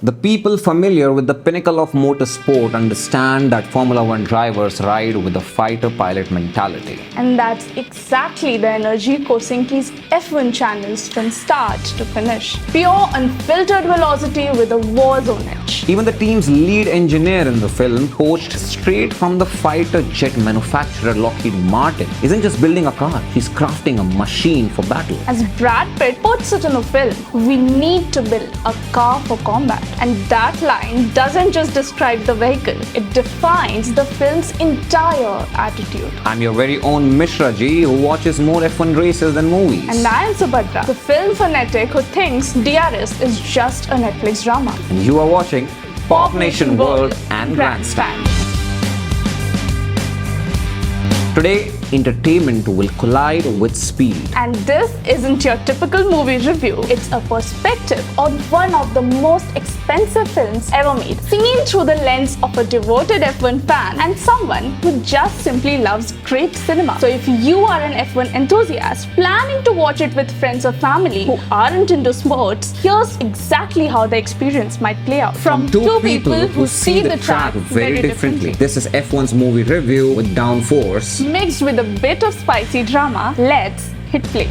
The people familiar with the pinnacle of motorsport understand that Formula One drivers ride with a fighter pilot mentality. And that's exactly the energy Kosinski's F1 channels from start to finish. Pure, unfiltered velocity with a war zone edge. Even the team's lead engineer in the film, coached straight from the fighter jet manufacturer Lockheed Martin, isn't just building a car, he's crafting a machine for battle. As Brad Pitt puts it in a film, we need to build a car for combat. And that line doesn't just describe the vehicle, it defines the film's entire attitude. I'm your very own Mishra ji, who watches more F1 races than movies. And I am Subhadra, the film fanatic who thinks DRS is just a Netflix drama. And you are watching Pop Nation World and Grandstand. Today, entertainment will collide with speed. And this isn't your typical movie review. It's a perspective on one of the most expensive films ever made, seen through the lens of a devoted F1 fan and someone who just simply loves great cinema. So if you are an F1 enthusiast planning to watch it with friends or family who aren't into sports, here's exactly how the experience might play out. From two people who see the track very differently. This is F1's movie review with downforce mixed with a bit of spicy drama. Let's hit play.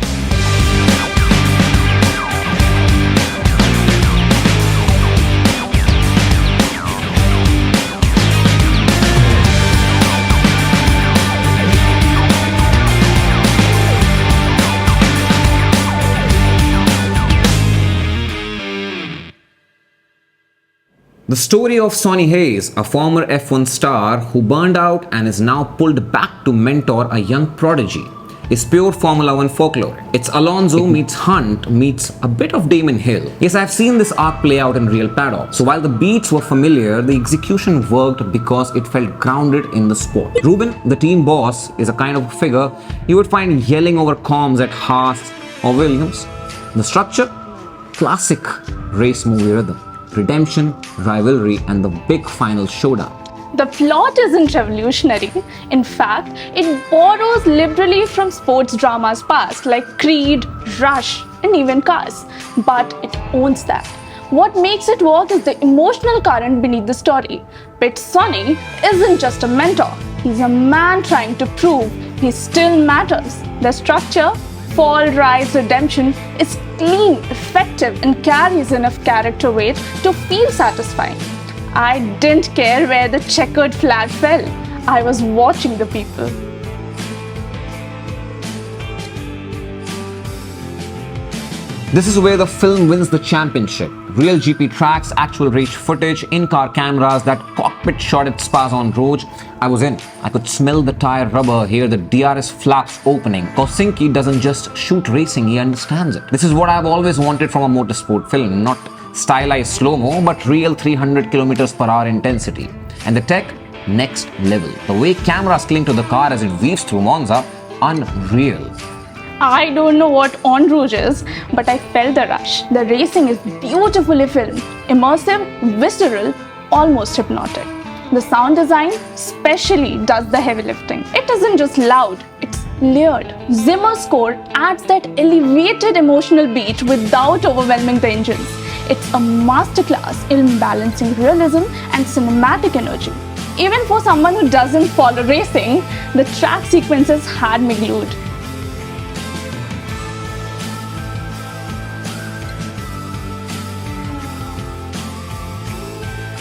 The story of Sonny Hayes, a former F1 star who burned out and is now pulled back to mentor a young prodigy, is pure Formula One folklore. It's Alonso meets Hunt meets a bit of Damon Hill. Yes, I've seen this arc play out in real paddock. So while the beats were familiar, the execution worked because it felt grounded in the sport. Ruben, the team boss, is a kind of figure you would find yelling over comms at Haas or Williams. The structure? Classic race movie rhythm. Redemption, rivalry, and the big final showdown. The plot isn't revolutionary. In fact, it borrows liberally from sports dramas past like Creed, Rush, and even Cars. But it owns that. What makes it work is the emotional current beneath the story. Pitt Sonny isn't just a mentor. He's a man trying to prove he still matters. The structure, fall, rise, redemption, is clean, effective, and carries enough character weight to feel satisfying. I didn't care where the checkered flag fell. I was watching the people. This is where the film wins the championship. Real GP tracks, actual race footage, in-car cameras, that cockpit shot at Spa's on Rouge. I was in. I could smell the tire rubber, hear the DRS flaps opening. Kosinski doesn't just shoot racing, he understands it. This is what I've always wanted from a motorsport film. Not stylized slow-mo, but real 300 km/h intensity. And the tech, next level. The way cameras cling to the car as it weaves through Monza, unreal. I don't know what En Rouge is, but I felt the rush. The racing is beautifully filmed, immersive, visceral, almost hypnotic. The sound design especially does the heavy lifting. It isn't just loud, it's layered. Zimmer's score adds that elevated emotional beat without overwhelming the engines. It's a masterclass in balancing realism and cinematic energy. Even for someone who doesn't follow racing, the track sequences had me glued.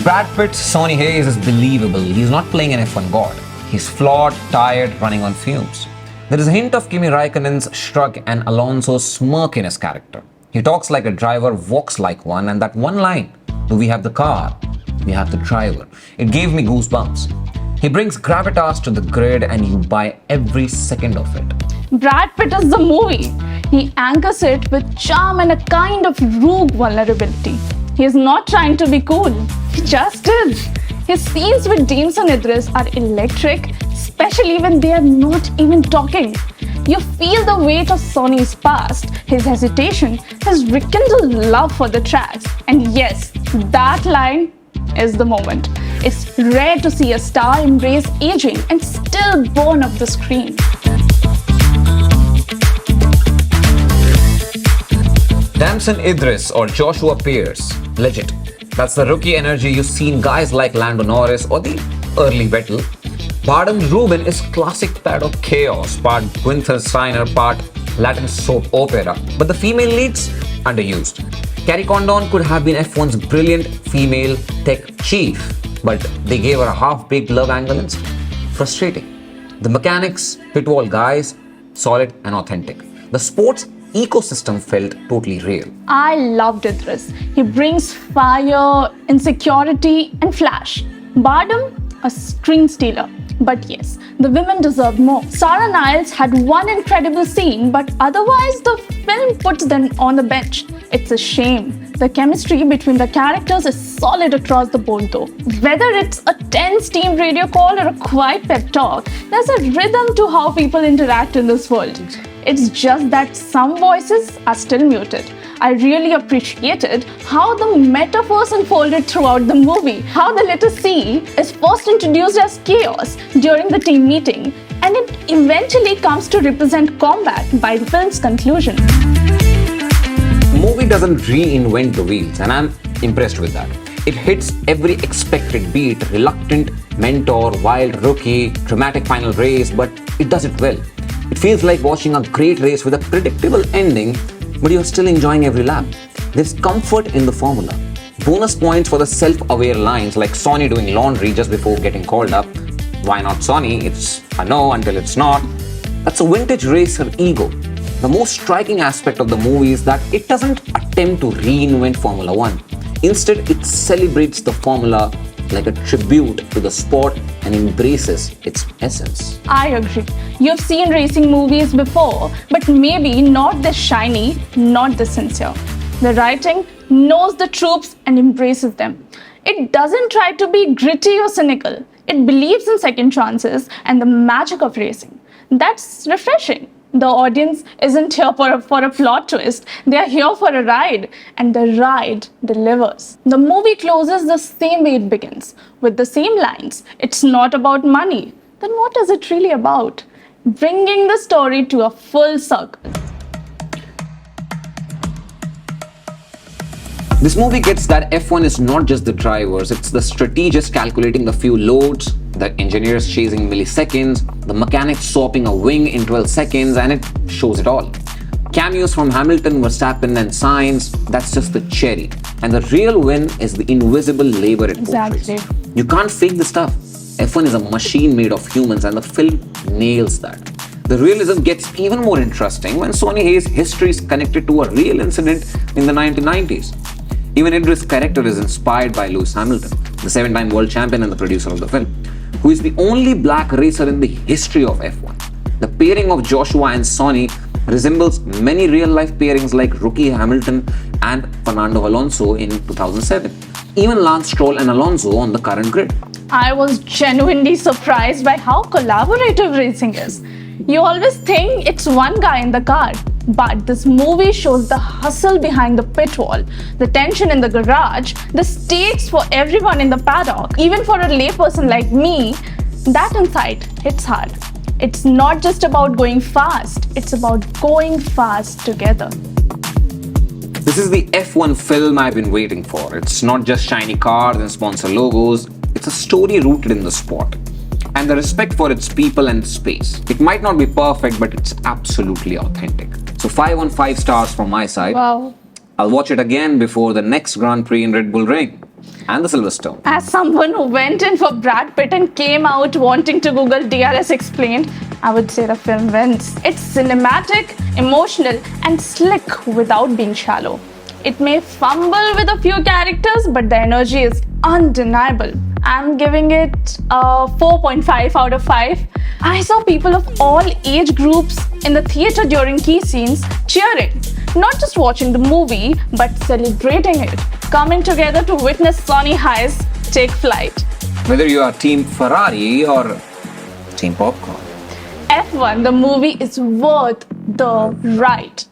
Brad Pitt's Sonny Hayes is believable. He's not playing an F1 god. He's flawed, tired, running on fumes. There is a hint of Kimi Raikkonen's shrug and Alonso's smirk in his character. He talks like a driver, walks like one, and that one line, do we have the car? We have the driver. It gave me goosebumps. He brings gravitas to the grid and you buy every second of it. Brad Pitt is the movie. He anchors it with charm and a kind of rogue vulnerability. He is not trying to be cool. He just is. His scenes with James and Idris are electric, especially when they are not even talking. You feel the weight of Sonny's past, his hesitation, his rekindled love for the tracks. And yes, that line is the moment. It's rare to see a star embrace aging and still burn up the screen. Damson Idris or Joshua Pierce, legit. That's the rookie energy you see in guys like Lando Norris or the early Vettel. Baden Rubin is classic paddock chaos, part Gunther Steiner, part Latin soap opera. But the female leads, underused. Carrie Condon could have been F1's brilliant female tech chief, but they gave her a half-baked love angle instead. Frustrating. The mechanics, pit wall guys, solid and authentic. The sports ecosystem felt totally real. I loved Idris. He brings fire, insecurity, and flash. Bardem, a screen stealer. But yes, the women deserve more. Sarah Niles had one incredible scene, but otherwise the film puts them on the bench. It's a shame. The chemistry between the characters is solid across the board though. Whether it's a tense team radio call or a quiet pep talk, there's a rhythm to how people interact in this world. It's just that some voices are still muted. I really appreciated how the metaphors unfolded throughout the movie. How the letter C is first introduced as chaos during the team meeting, and it eventually comes to represent combat by the film's conclusion. The movie doesn't reinvent the wheels, and I'm impressed with that. It hits every expected beat: reluctant mentor, wild rookie, dramatic final race, but it does it well. It feels like watching a great race with a predictable ending, but you're still enjoying every lap. There's comfort in the formula. Bonus points for the self-aware lines like Sonny doing laundry just before getting called up. Why not Sonny? It's a no until it's not. That's a vintage racer ego. The most striking aspect of the movie is that it doesn't attempt to reinvent Formula One. Instead, it celebrates the formula like a tribute to the sport and embraces its essence. I agree. You've seen racing movies before, but maybe not this shiny, not this sincere. The writing knows the tropes and embraces them. It doesn't try to be gritty or cynical. It believes in second chances and the magic of racing. That's refreshing. The audience isn't here for a plot twist. They are here for a ride, and the ride delivers. The movie closes the same way it begins, with the same lines. It's not about money. Then what is it really about? Bringing the story to a full circle. This movie gets that F1 is not just the drivers, it's the strategists calculating the fuel loads, the engineers chasing milliseconds, the mechanics swapping a wing in 12 seconds, and it shows it all. Cameos from Hamilton, Verstappen, and Sainz, that's just the cherry. And the real win is the invisible labor it portrays. Exactly. You can't fake the stuff. F1 is a machine made of humans, and the film nails that. The realism gets even more interesting when Sonny Hayes' history is connected to a real incident in the 1990s. Even Idris' character is inspired by Lewis Hamilton, the 7-time world champion and the producer of the film, who is the only black racer in the history of F1. The pairing of Joshua and Sonny resembles many real-life pairings like rookie Hamilton and Fernando Alonso in 2007. Even Lance Stroll and Alonso on the current grid. I was genuinely surprised by how collaborative racing is. You always think it's one guy in the car, but this movie shows the hustle behind the pit wall, the tension in the garage, the stakes for everyone in the paddock. Even for a layperson like me, that insight hits hard. It's not just about going fast, it's about going fast together. This is the F1 film I've been waiting for. It's not just shiny cars and sponsor logos, it's a story rooted in the sport and the respect for its people and space. It might not be perfect, but it's absolutely authentic. So 5 on 5 stars from my side. Wow. I'll watch it again before the next Grand Prix in Red Bull Ring and the Silverstone. As someone who went in for Brad Pitt and came out wanting to Google DRS explained, I would say the film wins. It's cinematic, emotional, and slick without being shallow. It may fumble with a few characters, but the energy is undeniable. I'm giving it a 4.5 out of 5. I saw people of all age groups in the theater during key scenes cheering, not just watching the movie, but celebrating it, coming together to witness Sonny Hayes take flight. Whether you are Team Ferrari or Team Popcorn. F1, the movie is worth the ride.